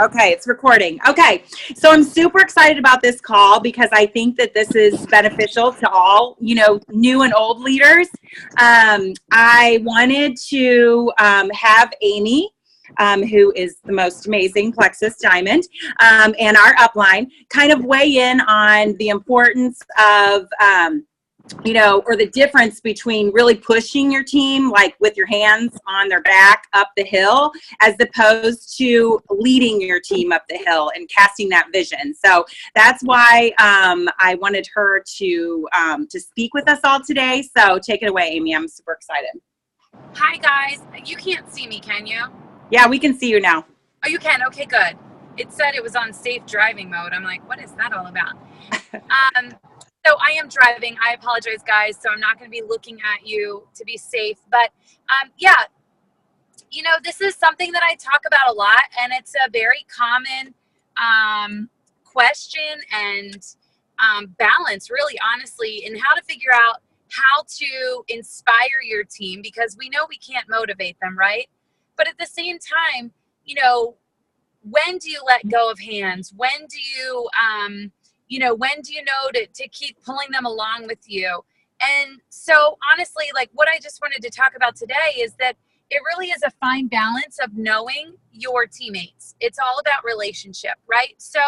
Okay, it's recording. Okay, so I'm super excited about this call because I think that this is beneficial to all, new and old leaders. I wanted to have Amy, who is the most amazing Plexus Diamond, and our upline, kind of weigh in on the importance of or the difference between really pushing your team, like with your hands on their back up the hill, as opposed to leading your team up the hill and casting that vision. So that's why I wanted her to speak with us all today. So take it away, Amy. I'm super excited. Hi, guys. You can't see me, can you? Yeah, we can see you now. Oh, you can? Okay, good. It said it was on safe driving mode. I'm like, what is that all about? So I am driving. I apologize, guys. So I'm not going to be looking at you to be safe. But this is something that I talk about a lot, and it's a very common question and balance, really, honestly, in how to figure out how to inspire your team, because we know we can't motivate them, right? But at the same time, when do you let go of hands? When do you know to keep pulling them along with you? And so honestly, like what I just wanted to talk about today is that it really is a fine balance of knowing your teammates. It's all about relationship, right? So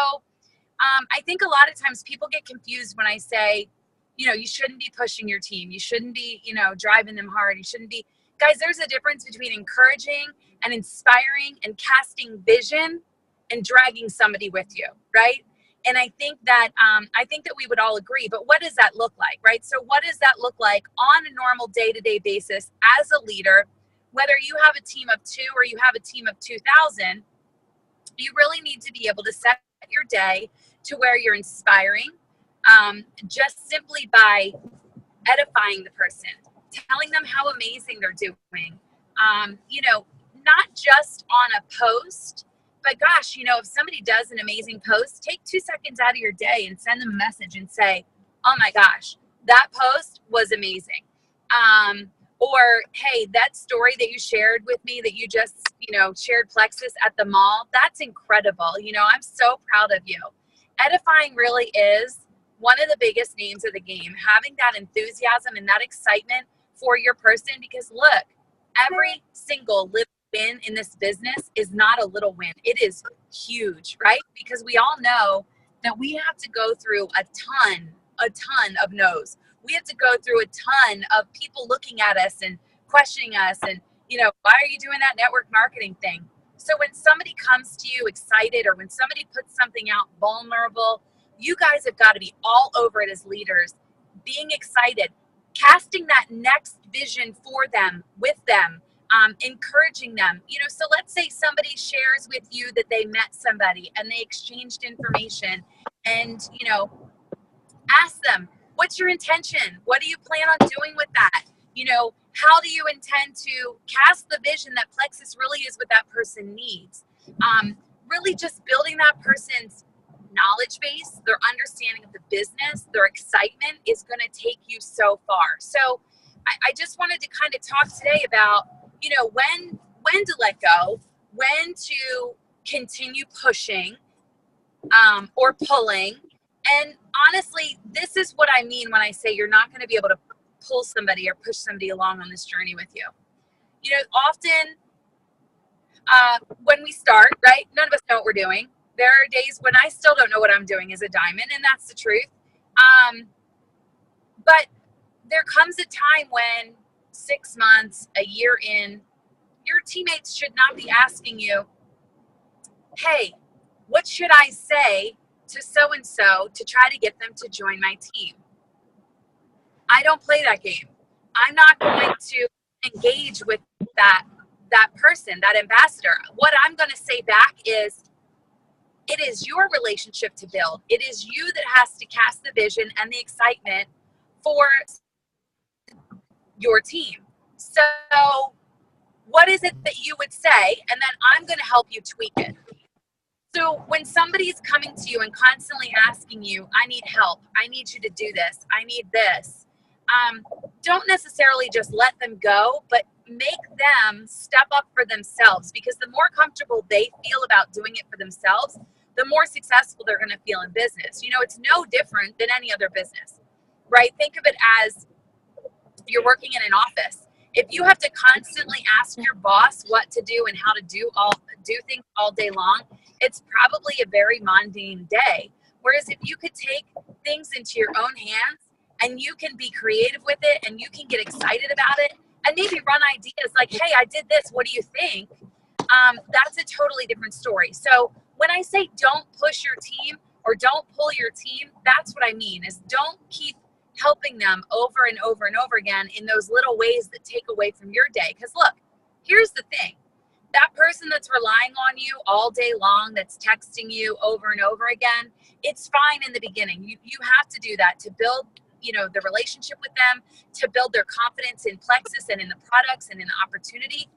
I think a lot of times people get confused when I say, you shouldn't be pushing your team. You shouldn't be, driving them hard. You shouldn't be. Guys, there's a difference between encouraging and inspiring and casting vision and dragging somebody with you, right? And I think that we would all agree, but what does that look like, right? So what does that look like on a normal day-to-day basis as a leader? Whether you have a team of 2 or you have a team of 2,000, you really need to be able to set your day to where you're inspiring, just simply by edifying the person, telling them how amazing they're doing, not just on a post, but gosh, if somebody does an amazing post, take 2 seconds out of your day and send them a message and say, oh my gosh, that post was amazing. Or, hey, that story that you shared with me that you just, shared Plexus at the mall, that's incredible. I'm so proud of you. Edifying really is one of the biggest names of the game, having that enthusiasm and that excitement for your person, because look, every single little win in this business is not a little win. It is huge, right? Because we all know that we have to go through a ton of no's. We have to go through a ton of people looking at us and questioning us and, why are you doing that network marketing thing? So when somebody comes to you excited, or when somebody puts something out vulnerable, you guys have got to be all over it as leaders, being excited, casting that next vision for them, with them, encouraging them. So let's say somebody shares with you that they met somebody and they exchanged information, and, ask them, what's your intention? What do you plan on doing with that? How do you intend to cast the vision that Plexus really is what that person needs? Really just building that person's knowledge base, their understanding of the business, their excitement is going to take you so far. So I just wanted to kind of talk today about, when to let go, when to continue pushing or pulling. And honestly, this is what I mean when I say you're not going to be able to pull somebody or push somebody along on this journey with you. Often when we start, right, none of us know what we're doing. There are days when I still don't know what I'm doing as a diamond, and that's the truth. But there comes a time when 6 months, a year in, your teammates should not be asking you, hey, what should I say to so-and-so to try to get them to join my team? I don't play that game. I'm not going to engage with that person, that ambassador. What I'm going to say back is, it is your relationship to build. It is you that has to cast the vision and the excitement for your team. So what is it that you would say? And then I'm going to help you tweak it. So when somebody's coming to you and constantly asking you, I need help, I need you to do this, I need this, don't necessarily just let them go, but make them step up for themselves, because the more comfortable they feel about doing it for themselves, the more successful they're going to feel in business. You know, it's no different than any other business, right? Think of it as you're working in an office. If you have to constantly ask your boss what to do and how to do things all day long, it's probably a very mundane day. Whereas if you could take things into your own hands and you can be creative with it and you can get excited about it and maybe run ideas like, hey, I did this, what do you think? That's a totally different story. So when I say don't push your team or don't pull your team, that's what I mean, is don't keep helping them over and over and over again in those little ways that take away from your day. Because look, here's the thing. That person that's relying on you all day long, that's texting you over and over again, it's fine in the beginning. You have to do that to build, you know, the relationship with them, to build their confidence in Plexus and in the products and in the opportunity.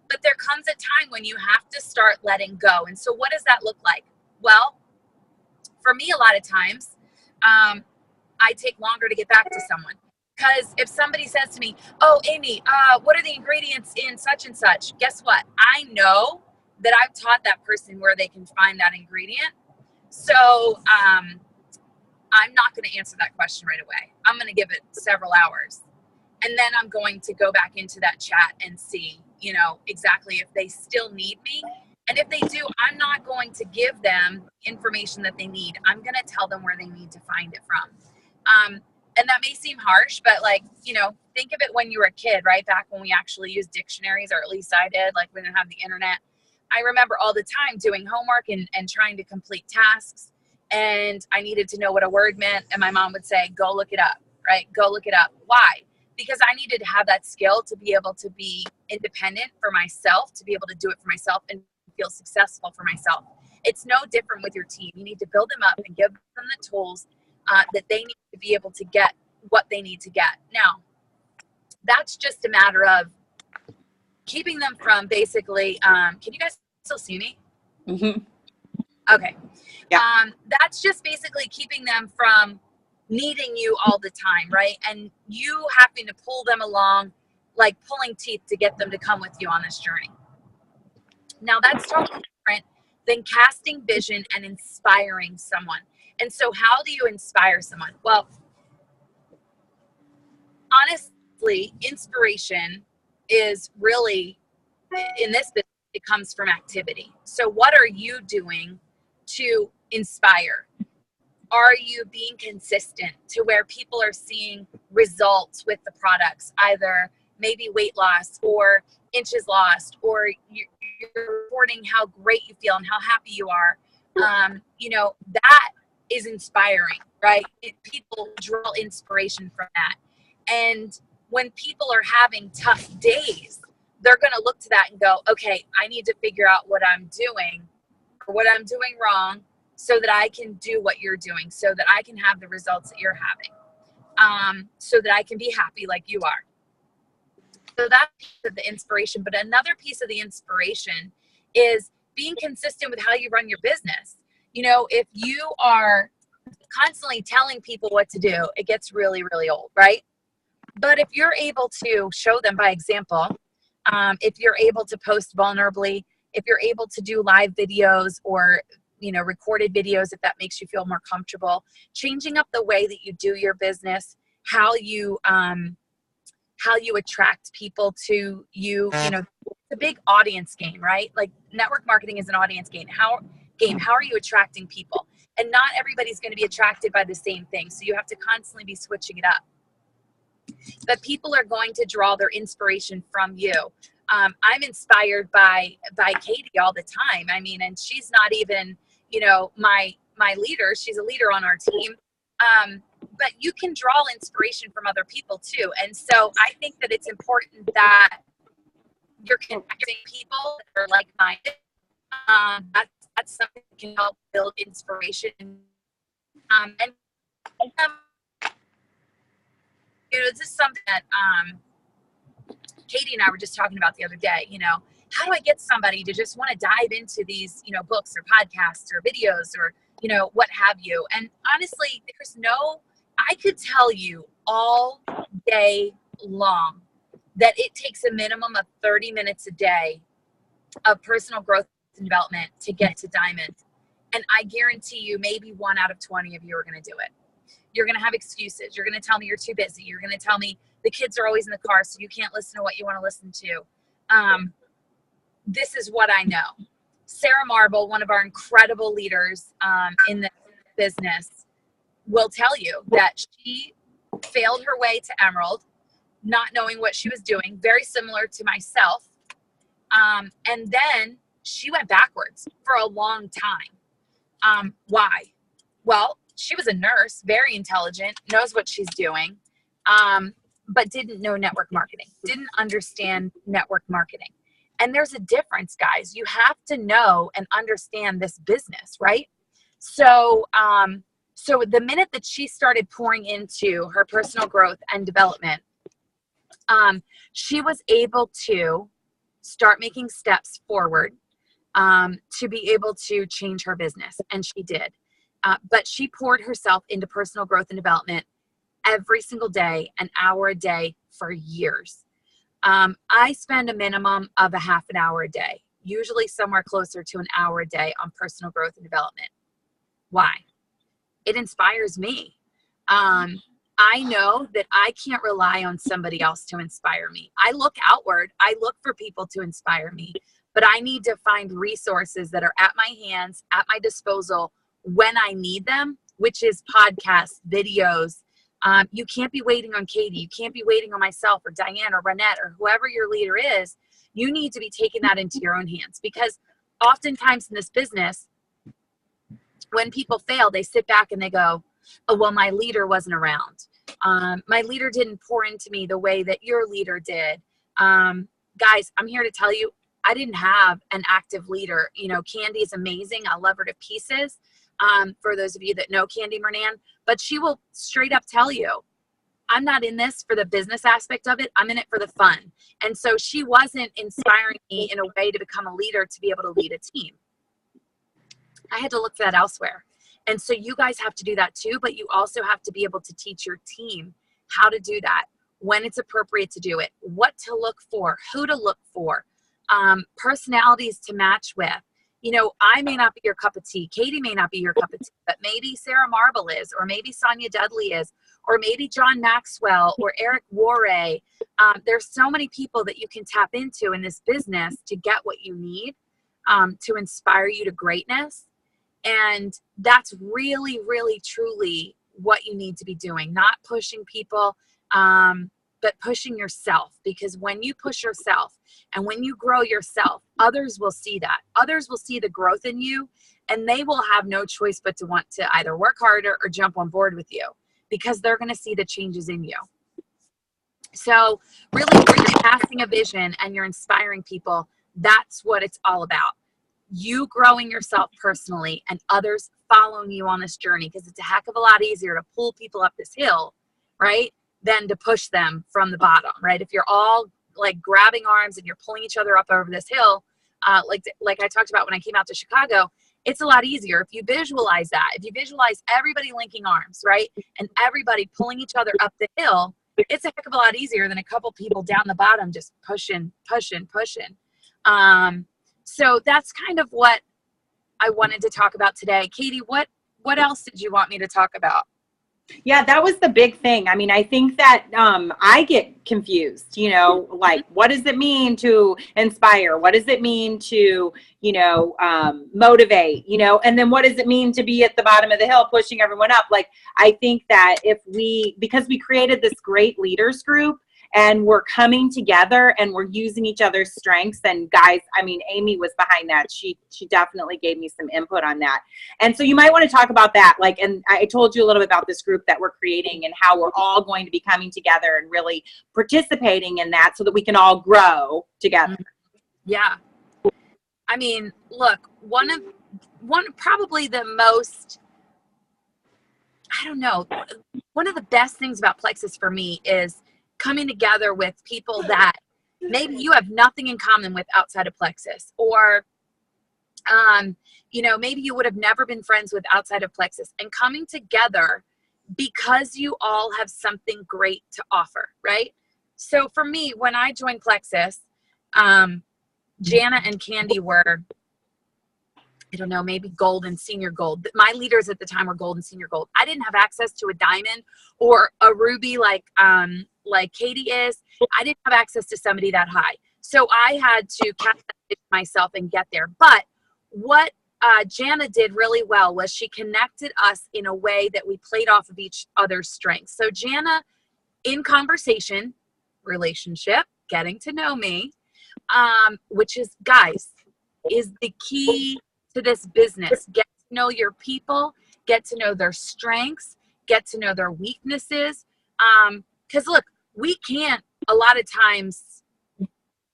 But there comes a time when you have to start letting go. And so what does that look like? Well, for me, a lot of times, I take longer to get back to someone. Because if somebody says to me, oh, Amy, what are the ingredients in such and such? Guess what? I know that I've taught that person where they can find that ingredient. So I'm not going to answer that question right away. I'm going to give it several hours. And then I'm going to go back into that chat and see, you know, exactly if they still need me. And if they do, I'm not going to give them information that they need. I'm going to tell them where they need to find it from. And that may seem harsh, but like, you know, think of it when you were a kid, right? Back when we actually used dictionaries, or at least I did, like we didn't have the internet. I remember all the time doing homework and trying to complete tasks. And I needed to know what a word meant. And my mom would say, go look it up, right? Go look it up. Why? Because I needed to have that skill to be able to be independent for myself, to be able to do it for myself and feel successful for myself. It's no different with your team. You need to build them up and give them the tools that they need to be able to get what they need to get. Now, that's just a matter of keeping them from basically, can you guys still see me? Mm-hmm. Okay. Yeah. That's just basically keeping them from needing you all the time, right? And you having to pull them along, like pulling teeth to get them to come with you on this journey. Now, that's totally different than casting vision and inspiring someone. And so how do you inspire someone? Well, honestly, inspiration is really, in this business, it comes from activity. So what are you doing to inspire? Are you being consistent to where people are seeing results with the products, either maybe weight loss or inches lost, or you're reporting how great you feel and how happy you are? You know, that is inspiring, right? People draw inspiration from that. And when people are having tough days, they're going to look to that and go, okay, I need to figure out what I'm doing or what I'm doing wrong so that I can do what you're doing, so that I can have the results that you're having, so that I can be happy like you are. So that's piece of the inspiration. But another piece of the inspiration is being consistent with how you run your business. You know, if you are constantly telling people what to do, it gets really, really old, right? But if you're able to show them by example, if you're able to post vulnerably, if you're able to do live videos or, you know, recorded videos, if that makes you feel more comfortable, changing up the way that you do your business, how you attract people to you, you know, it's a big audience game, right? Like network marketing is an audience game. How are you attracting people? And not everybody's going to be attracted by the same thing. So you have to constantly be switching it up. But people are going to draw their inspiration from you. I'm inspired by Katie all the time. I mean, and she's not even, you know, my leader. She's a leader on our team. But you can draw inspiration from other people too. And so I think that it's important that you're connecting people that are like-minded. That's something that can help build inspiration. And you know, this is something that Katie and I were just talking about the other day. You know, how do I get somebody to just want to dive into these, you know, books or podcasts or videos or, you know, what have you? And honestly, I could tell you all day long, that it takes a minimum of 30 minutes a day of personal growth and development to get to diamond. And I guarantee you, maybe 1 out of 20 of you are going to do it. You're going to have excuses. You're going to tell me you're too busy. You're going to tell me the kids are always in the car, so you can't listen to what you want to listen to. This is what I know. Sarah Marble, one of our incredible leaders in the business, will tell you that she failed her way to Emerald, not knowing what she was doing, very similar to myself. And then she went backwards for a long time. Why? Well, she was a nurse, very intelligent, knows what she's doing, but didn't know network marketing, didn't understand network marketing. And there's a difference, guys. You have to know and understand this business, right? So, so the minute that she started pouring into her personal growth and development, she was able to start making steps forward to be able to change her business. And she did. But she poured herself into personal growth and development every single day, an hour a day for years. I spend a minimum of a half an hour a day, usually somewhere closer to an hour a day on personal growth and development. Why? It inspires me. I know that I can't rely on somebody else to inspire me. I look outward. I look for people to inspire me, but I need to find resources that are at my hands, at my disposal when I need them, which is podcasts, videos. You can't be waiting on Katie. You can't be waiting on myself or Diane or Renette or whoever your leader is. You need to be taking that into your own hands, because oftentimes in this business, when people fail, they sit back and they go, oh, well, my leader wasn't around. My leader didn't pour into me the way that your leader did. Guys, I'm here to tell you, I didn't have an active leader. You know, Candy is amazing. I love her to pieces. For those of you that know Candy Mernan, but she will straight up tell you, I'm not in this for the business aspect of it. I'm in it for the fun. And so she wasn't inspiring me in a way to become a leader, to be able to lead a team. I had to look for that elsewhere. And so you guys have to do that too, but you also have to be able to teach your team how to do that, when it's appropriate to do it, what to look for, who to look for, personalities to match with. You know, I may not be your cup of tea. Katie may not be your cup of tea, but maybe Sarah Marble is, or maybe Sonia Dudley is, or maybe John Maxwell or Eric Warray. There's so many people that you can tap into in this business to get what you need to inspire you to greatness. And that's really, really, truly what you need to be doing. Not pushing people, but pushing yourself. Because when you push yourself and when you grow yourself, others will see that. Others will see the growth in you, and they will have no choice but to want to either work harder or jump on board with you, because they're going to see the changes in you. So really, when you're casting a vision and you're inspiring people, that's what it's all about. You growing yourself personally and others following you on this journey, because it's a heck of a lot easier to pull people up this hill, right, than to push them from the bottom, right? If you're all like grabbing arms and you're pulling each other up over this hill, like I talked about when I came out to Chicago, it's a lot easier if you visualize that. If you visualize everybody linking arms, right, and everybody pulling each other up the hill, it's a heck of a lot easier than a couple people down the bottom just pushing. So that's kind of what I wanted to talk about today. Katie, what else did you want me to talk about? Yeah, that was the big thing. I mean, I think that I get confused, you know, like, what does it mean to inspire? What does it mean to, you know, motivate, you know, and then what does it mean to be at the bottom of the hill pushing everyone up? Like, I think that because we created this great leaders group, and we're coming together and we're using each other's strengths. And guys, I mean, Amy was behind that. She definitely gave me some input on that. And so you might want to talk about that. Like, and I told you a little bit about this group that we're creating and how we're all going to be coming together and really participating in that so that we can all grow together. Yeah. I mean, look, one probably the most, I don't know, one of the best things about Plexus for me is coming together with people that maybe you have nothing in common with outside of Plexus, or, you know, maybe you would have never been friends with outside of Plexus, and coming together because you all have something great to offer, right? So for me, when I joined Plexus, Jana and Candy were, I don't know, maybe gold and senior gold. My leaders at the time were gold and senior gold. I didn't have access to a diamond or a ruby like Katie is. I didn't have access to somebody that high. So I had to catch myself and get there. But what Jana did really well was she connected us in a way that we played off of each other's strengths. So Jana, in conversation, relationship, getting to know me, which is, guys, is the key to this business. Get to know your people, get to know their strengths, get to know their weaknesses. Because look, we can't a lot of times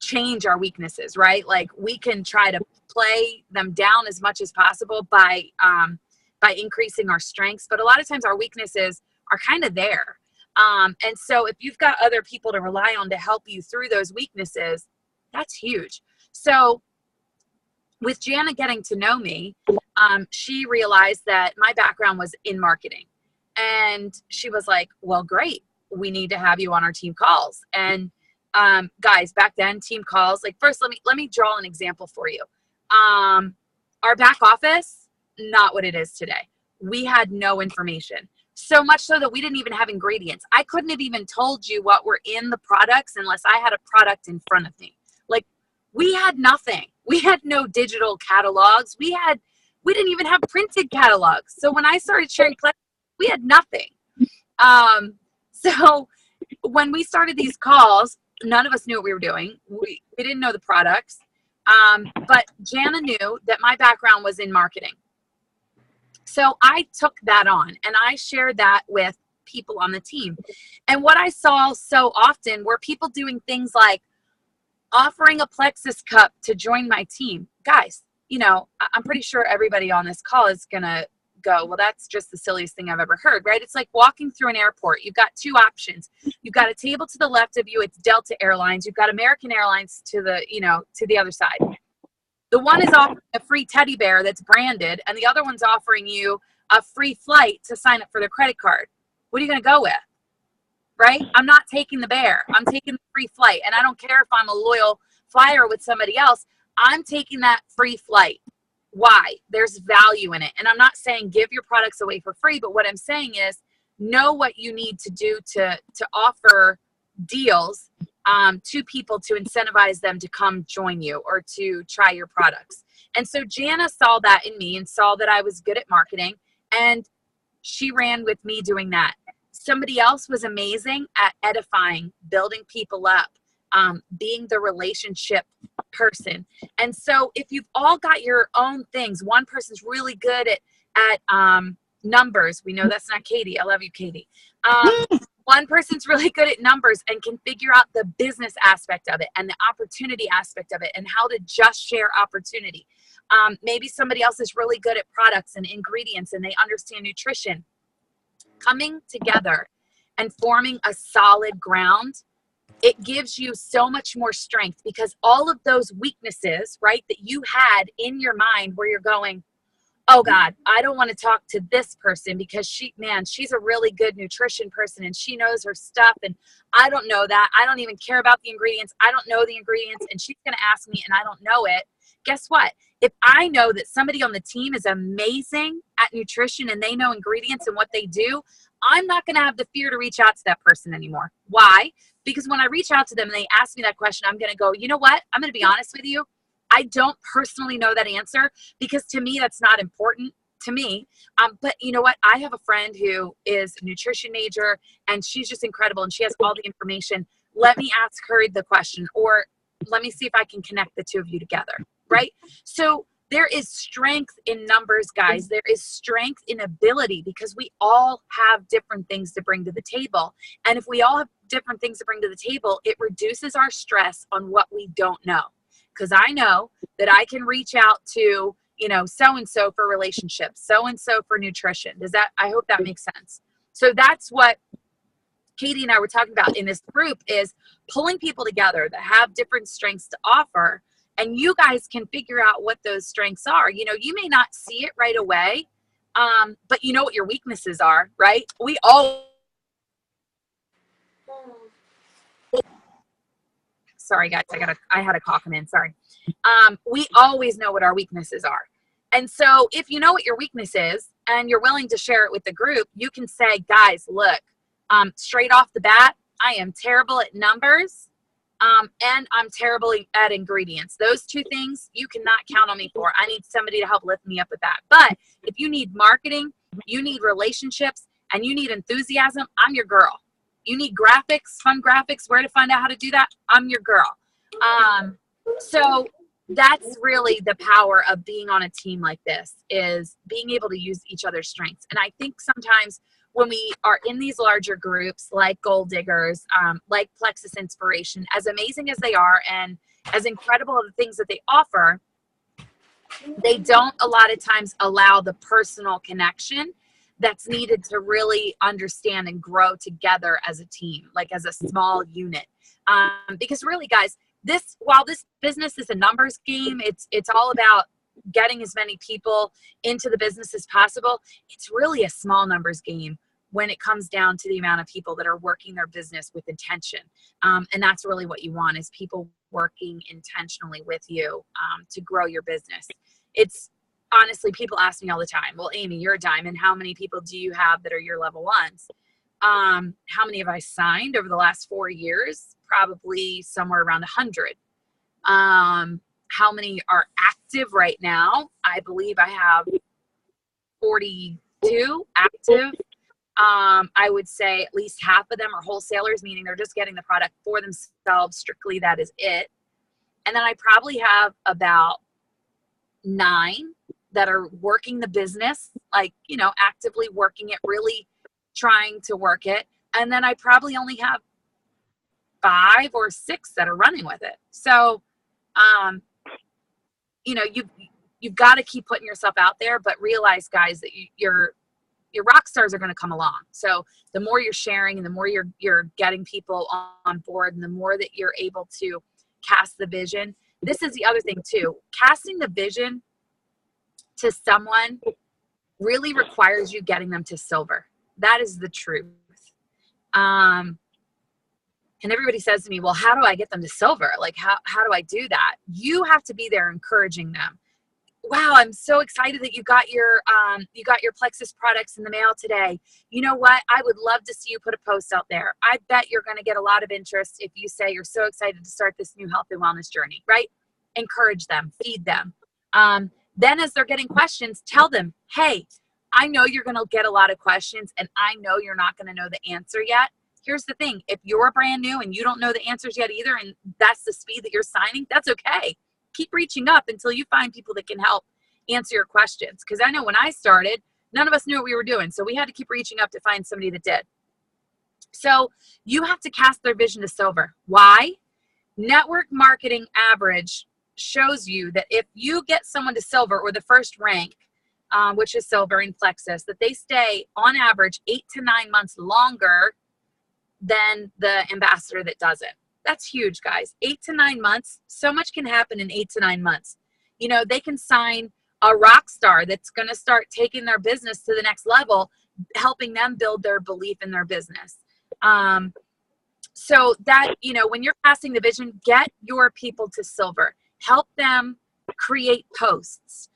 change our weaknesses, right? Like we can try to play them down as much as possible by increasing our strengths, but a lot of times our weaknesses are kind of there. And so if you've got other people to rely on to help you through those weaknesses, that's huge. So with Jana getting to know me, she realized that my background was in marketing. And she was like, well, great. We need to have you on our team calls. And guys, back then, team calls, like first, let me draw an example for you. Our back office, not what it is today. We had no information. So much so that we didn't even have ingredients. I couldn't have even told you what were in the products unless I had a product in front of me. Like we had nothing. We had no digital catalogs. We didn't even have printed catalogs. So when I started sharing Plexus, we had nothing. So when we started these calls, none of us knew what we were doing. We didn't know the products. But Jana knew that my background was in marketing. So I took that on and I shared that with people on the team. And what I saw so often were people doing things like offering a Plexus cup to join my team. Guys, you know, I'm pretty sure everybody on this call is going to go, well, that's just the silliest thing I've ever heard, right? It's like walking through an airport. You've got two options. You've got a table to the left of you. It's Delta Airlines. You've got American Airlines to the other side. The one is offering a free teddy bear that's branded, and the other one's offering you a free flight to sign up for their credit card. What are you going to go with? Right? I'm not taking the bear. I'm taking the free flight. And I don't care if I'm a loyal flyer with somebody else. I'm taking that free flight. Why? There's value in it. And I'm not saying give your products away for free, but what I'm saying is know what you need to do to offer deals to people to incentivize them to come join you or to try your products. And so Jana saw that in me and saw that I was good at marketing, and she ran with me doing that. Somebody else was amazing at edifying, building people up, being the relationship person. And so if you've all got your own things, one person's really good at numbers. We know that's not Katie. I love you, Katie. One person's really good at numbers and can figure out the business aspect of it and the opportunity aspect of it and how to just share opportunity. Maybe somebody else is really good at products and ingredients and they understand nutrition. Coming together and forming a solid ground, it gives you so much more strength, because all of those weaknesses, right, that you had in your mind where you're going, oh God, I don't want to talk to this person because she's a really good nutrition person and she knows her stuff. And I don't know that. I don't even care about the ingredients. I don't know the ingredients and she's going to ask me and I don't know it. Guess what? If I know that somebody on the team is amazing at nutrition and they know ingredients and what they do, I'm not going to have the fear to reach out to that person anymore. Why? Because when I reach out to them and they ask me that question, I'm going to go, you know what? I'm going to be honest with you. I don't personally know that answer, because to me, that's not important to me. But you know what? I have a friend who is a nutrition major and she's just incredible and she has all the information. Let me ask her the question, or let me see if I can connect the two of you together, right? So there is strength in numbers, guys. There is strength in ability, because we all have different things to bring to the table. And if we all have different things to bring to the table, it reduces our stress on what we don't know. Because I know that I can reach out to, so-and-so for relationships, so-and-so for nutrition. I hope that makes sense. So that's what Katie and I were talking about in this group, is pulling people together that have different strengths to offer. And you guys can figure out what those strengths are. You may not see it right away, But you know what your weaknesses are, right? We all, sorry guys, I had a call come in, sorry. We always know what our weaknesses are. And so if you know what your weakness is and you're willing to share it with the group, you can say, guys, look, straight off the bat, I am terrible at numbers, and I'm terrible at ingredients. Those two things you cannot count on me for. I need somebody to help lift me up with that. But if you need marketing, you need relationships, and you need enthusiasm, I'm your girl. You need graphics, fun graphics, where to find out how to do that, I'm your girl. So that's really the power of being on a team like this, is being able to use each other's strengths. And I think sometimes when we are in these larger groups like Goal Diggers, like Plexus Inspiration, as amazing as they are and as incredible of the things that they offer, they don't a lot of times allow the personal connection that's needed to really understand and grow together as a team, like as a small unit. Because really, guys, while this business is a numbers game, it's all about getting as many people into the business as possible. It's really a small numbers game when it comes down to the amount of people that are working their business with intention. And that's really what you want, is people working intentionally with you to grow your business. It's honestly, people ask me all the time, well, Amy, you're a diamond. How many people do you have that are your level ones? How many have I signed over the last 4 years? Probably somewhere around 100. How many are active right now? I believe I have 42 active. I would say at least half of them are wholesalers, meaning they're just getting the product for themselves. Strictly, that is it. And then I probably have about 9 that are working the business, like, actively working it, really trying to work it. And then I probably only have 5 or 6 that are running with it. So, you've got to keep putting yourself out there, but realize, guys, that your rock stars are going to come along. So the more you're sharing and the more you're getting people on board, and the more that you're able to cast the vision. This is the other thing too. Casting the vision to someone really requires you getting them to silver. That is the truth. And everybody says to me, well, how do I get them to silver? Like, how do I do that? You have to be there encouraging them. Wow, I'm so excited that you got your Plexus products in the mail today. You know what? I would love to see you put a post out there. I bet you're going to get a lot of interest if you say you're so excited to start this new health and wellness journey, right? Encourage them, feed them. Then as they're getting questions, tell them, hey, I know you're going to get a lot of questions, and I know you're not going to know the answer yet. Here's the thing. If you're brand new and you don't know the answers yet either, and that's the speed that you're signing, that's okay. Keep reaching up until you find people that can help answer your questions. Because I know when I started, none of us knew what we were doing. So we had to keep reaching up to find somebody that did. So you have to cast their vision to silver. Why? Network marketing average shows you that if you get someone to silver, or the first rank, which is silver in Plexus, that they stay on average 8 to 9 months longer than the ambassador that doesn't. That's huge, guys. 8 to 9 months. So much can happen in 8 to 9 months. They can sign a rock star that's going to start taking their business to the next level, helping them build their belief in their business. So that, when you're casting the vision, get your people to silver. Help them create posts.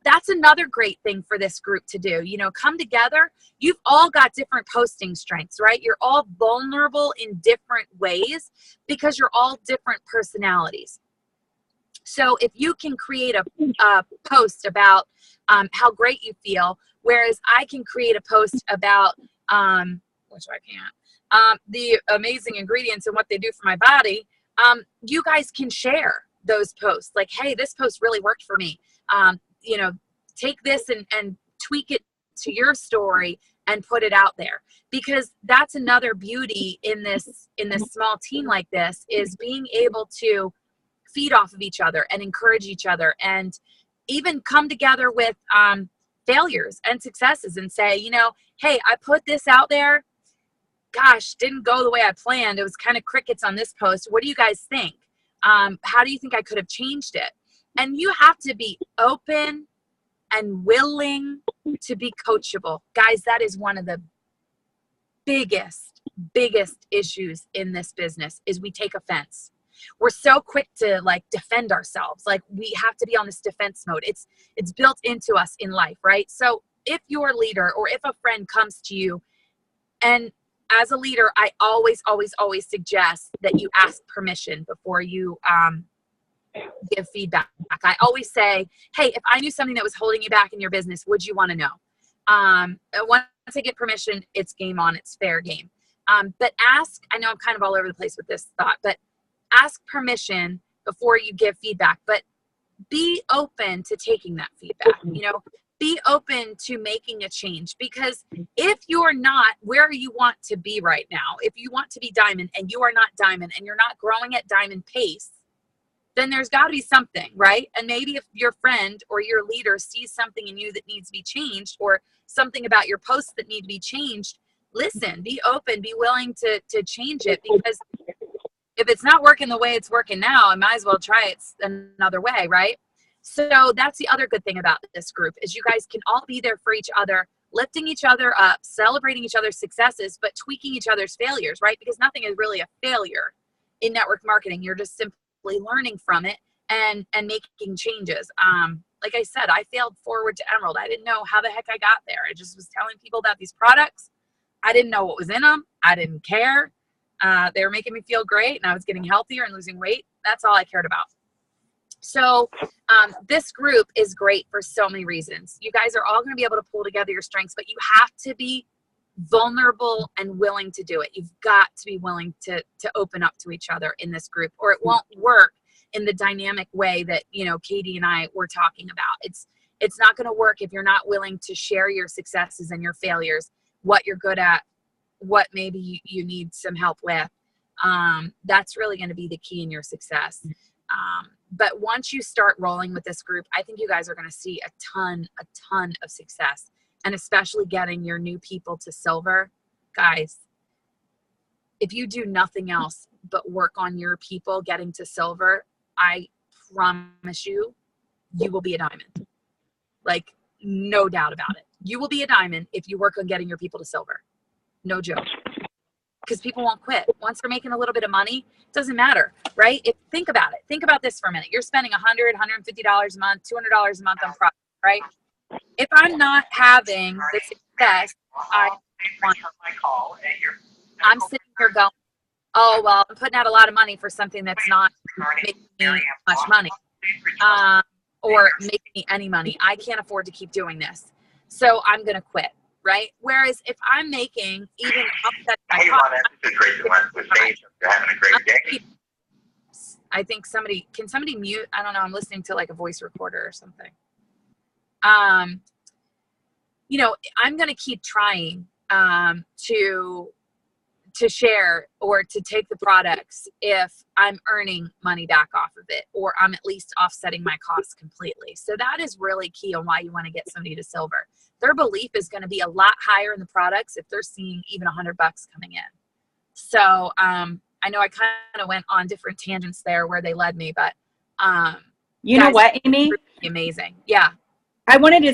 That's another great thing for this group to do. Come together. You've all got different posting strengths, right? You're all vulnerable in different ways because you're all different personalities. So if you can create a post about how great you feel, whereas I can create a post about, which I can't, the amazing ingredients and what they do for my body, you guys can share those posts. Like, hey, this post really worked for me. Take this and tweak it to your story and put it out there, because that's another beauty in this small team like this, is being able to feed off of each other and encourage each other, and even come together with failures and successes and say, hey, I put this out there. Gosh, didn't go the way I planned. It was kind of crickets on this post. What do you guys think? How do you think I could have changed it? And you have to be open and willing to be coachable. Guys, that is one of the biggest issues in this business is we take offense. We're so quick to like defend ourselves. Like we have to be on this defense mode. It's built into us in life, right? So if your leader or if a friend comes to you, and as a leader, I always suggest that you ask permission before you give feedback. I always say, hey, if I knew something that was holding you back in your business, would you want to know? Once I get permission, it's game on, it's fair game. But ask, I know I'm kind of all over the place with this thought, but ask permission before you give feedback, but be open to taking that feedback, you know, be open to making a change, because if you're not where you want to be right now, if you want to be diamond and you are not diamond and you're not growing at diamond pace, then there's got to be something, right? And maybe if your friend or your leader sees something in you that needs to be changed, or something about your posts that need to be changed, listen, be open, be willing to change it, because if it's not working the way it's working now, I might as well try it another way, right? So that's the other good thing about this group is you guys can all be there for each other, lifting each other up, celebrating each other's successes, but tweaking each other's failures, right? Because nothing is really a failure in network marketing. You're just simply learning from it and making changes. Like I said, I failed forward to Emerald. I didn't know how the heck I got there. I just was telling people about these products. I didn't know what was in them. I didn't care. They were making me feel great, and I was getting healthier and losing weight. That's all I cared about. So this group is great for so many reasons. You guys are all going to be able to pull together your strengths, but you have to be vulnerable and willing to do it. You've got to be willing to open up to each other in this group, or it won't work in the dynamic way that, you know, Katie and I were talking about. It's not going to work if you're not willing to share your successes and your failures, what you're good at, what maybe you need some help with. That's really going to be the key in your success. But once you start rolling with this group, I think you guys are going to see a ton of success, and especially getting your new people to silver. Guys, if you do nothing else but work on your people getting to silver, I promise you, you will be a diamond. Like, no doubt about it. You will be a diamond if you work on getting your people to silver. No joke. Because people won't quit. Once they're making a little bit of money, it doesn't matter, right? Think about it. Think about this for a minute. You're spending $100, $150 a month, $200 a month on product, right? If I'm not having the success I want, I'm sitting here going, oh, well, I'm putting out a lot of money for something that's not making me much money, or making me any money. I can't afford to keep doing this, so I'm going to quit. Right? Whereas if I'm making even offset my cost, I think can somebody mute? I don't know. I'm listening to like a voice recorder or something. You know, I'm going to keep trying to share or to take the products if I'm earning money back off of it, or I'm at least offsetting my costs completely. So that is really key on why you want to get somebody to silver. Their belief is going to be a lot higher in the products if they're seeing even $100 coming in. So I know I kind of went on different tangents there where they led me, but you know what, Amy? Amazing. Yeah. I wanted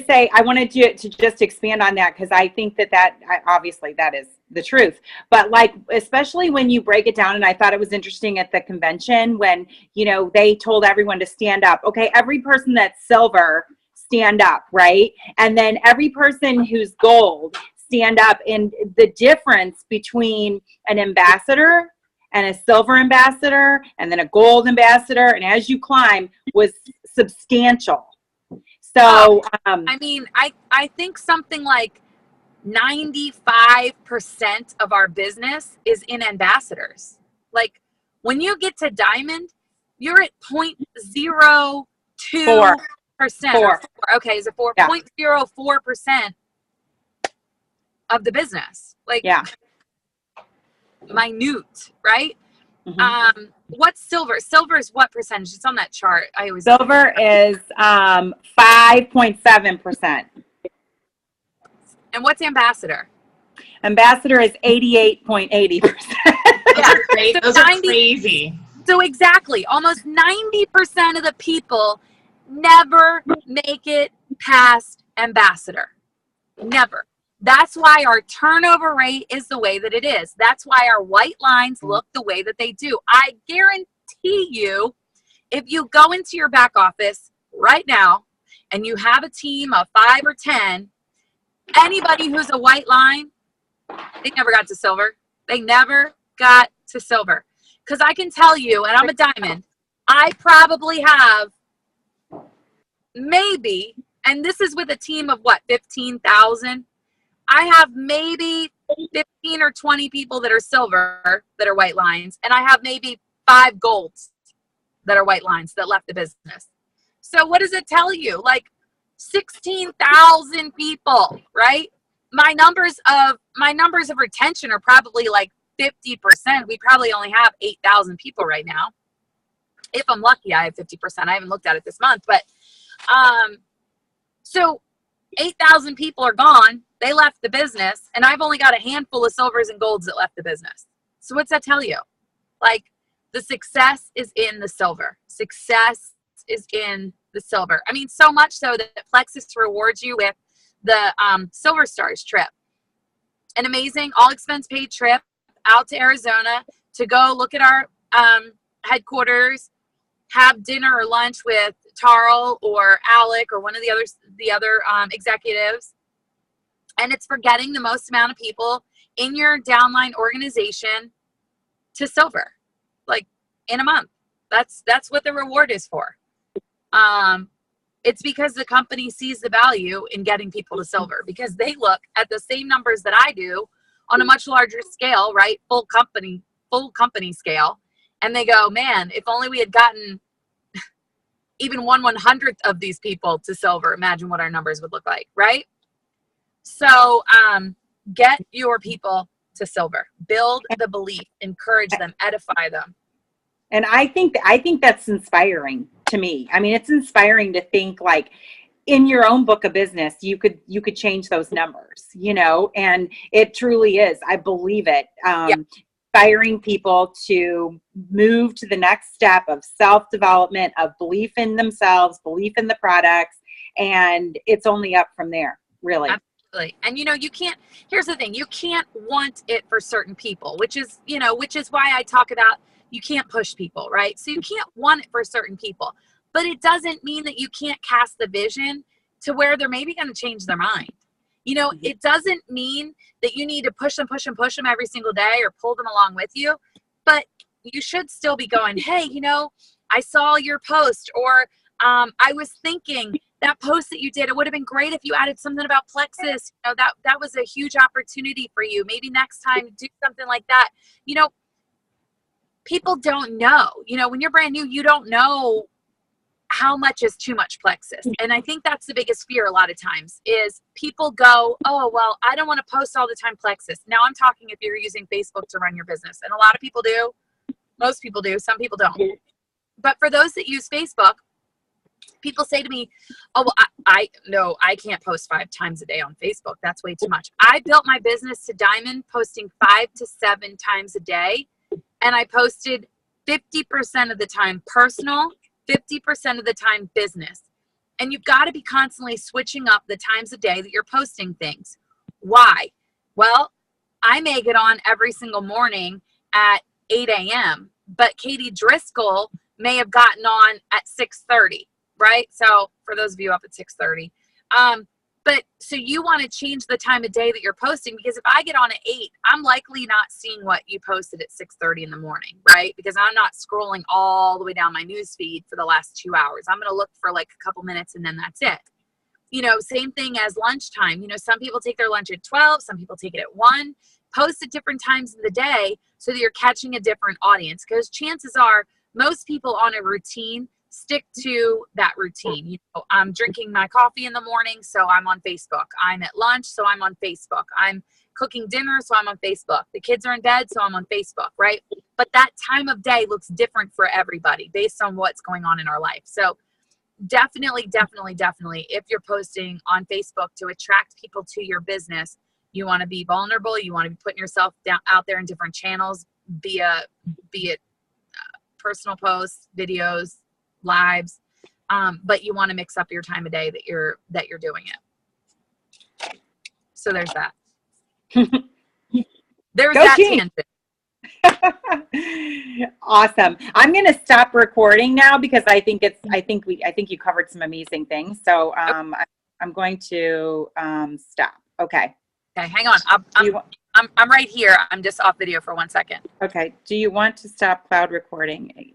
you to just expand on that, because I think that obviously that is the truth. But like, especially when you break it down, and I thought it was interesting at the convention when, you know, they told everyone to stand up. Okay, every person that's silver, stand up, right? And then every person who's gold, stand up. And the difference between an ambassador and a silver ambassador and then a gold ambassador, and as you climb, was substantial. So, I mean, I think something like 95% of our business is in ambassadors. Like, when you get to diamond, you're at 0.02%. Four. Okay, is it 4.04% of the business? Like, yeah, minute, right? Mm-hmm. What's silver? Silver is what percentage? It's on that chart. Silver is 5.7%. And what's ambassador? Ambassador is 88.80%. Yeah, those are crazy. So exactly, almost 90% of the people never make it past ambassador. Never. That's why our turnover rate is the way that it is. That's why our white lines look the way that they do. I guarantee you, if you go into your back office right now and you have a team of 5 or 10, anybody who's a white line, they never got to silver. They never got to silver. Because I can tell you, and I'm a diamond, I probably have maybe, and this is with a team of what, 15,000? I have maybe 15 or 20 people that are silver that are white lines, and I have maybe 5 golds that are white lines that left the business. So what does it tell you? Like 16,000 people, right? My numbers of retention are probably like 50%. We probably only have 8,000 people right now. If I'm lucky, I have 50%. I haven't looked at it this month, but so 8,000 people are gone. They left the business, and I've only got a handful of silvers and golds that left the business. So what's that tell you? Like, the success is in the silver. Success is in the silver. I mean, so much so that Plexus rewards you with the Silver Stars trip. An amazing, all expense paid trip out to Arizona to go look at our headquarters, have dinner or lunch with Tarl or Alec or one of the other executives. And it's for getting the most amount of people in your downline organization to silver, like in a month. That's what the reward is for. It's because the company sees the value in getting people to silver, because they look at the same numbers that I do on a much larger scale, right? Full company scale. And they go, man, if only we had gotten even 1/100th of these people to silver, imagine what our numbers would look like, right? So get your people to silver. Build the belief. Encourage them. Edify them. And I think that's inspiring to me. I mean, it's inspiring to think like in your own book of business, you could change those numbers, and it truly is. I believe it. Inspiring people to move to the next step of self-development, of belief in themselves, belief in the products, and it's only up from there, really. Absolutely. And you can't, here's the thing, you can't want it for certain people, which is why I talk about you can't push people, right? So you can't want it for certain people, but it doesn't mean that you can't cast the vision to where they're maybe going to change their mind. It doesn't mean that you need to push them every single day or pull them along with you, but you should still be going, hey, I saw your post, or I was thinking that post that you did, it would have been great if you added something about Plexus. That was a huge opportunity for you. Maybe next time do something like that. People don't know, when you're brand new, you don't know how much is too much Plexus. And I think that's the biggest fear a lot of times is people go, oh, well, I don't want to post all the time Plexus. Now I'm talking if you're using Facebook to run your business. And a lot of people do. Most people do. Some people don't. But for those that use Facebook, people say to me, oh, well, I can't post 5 times a day on Facebook. That's way too much. I built my business to diamond posting 5 to 7 times a day. And I posted 50% of the time personal, 50% of the time business. And you've got to be constantly switching up the times a day that you're posting things. Why? Well, I may get on every single morning at 8 a.m., but Katie Driscoll may have gotten on at 6:30, right? So for those of you up at 6:30, but so you want to change the time of day that you're posting, because if I get on at 8, I'm likely not seeing what you posted at 6:30 in the morning, right? Because I'm not scrolling all the way down my news feed for the last 2 hours. I'm going to look for like a couple minutes and then that's it. Same thing as lunchtime. Some people take their lunch at 12, some people take it at 1. Post at different times of the day so that you're catching a different audience, because chances are most people on a routine stick to that routine. I'm drinking my coffee in the morning, so I'm on Facebook. I'm at lunch, so I'm on Facebook. I'm cooking dinner, so I'm on Facebook. The kids are in bed, so I'm on Facebook, right? But that time of day looks different for everybody based on what's going on in our life. So definitely, if you're posting on Facebook to attract people to your business, you want to be vulnerable. You want to be putting yourself out there in different channels, be it personal posts, videos, lives, but you want to mix up your time of day that you're doing it. So there's that. There's Go that team. tangent. Awesome. I'm going to stop recording now because I think you covered some amazing things. So I'm going to stop. Okay. Okay, hang on. I'm right here. I'm just off video for 1 second. Okay. Do you want to stop cloud recording?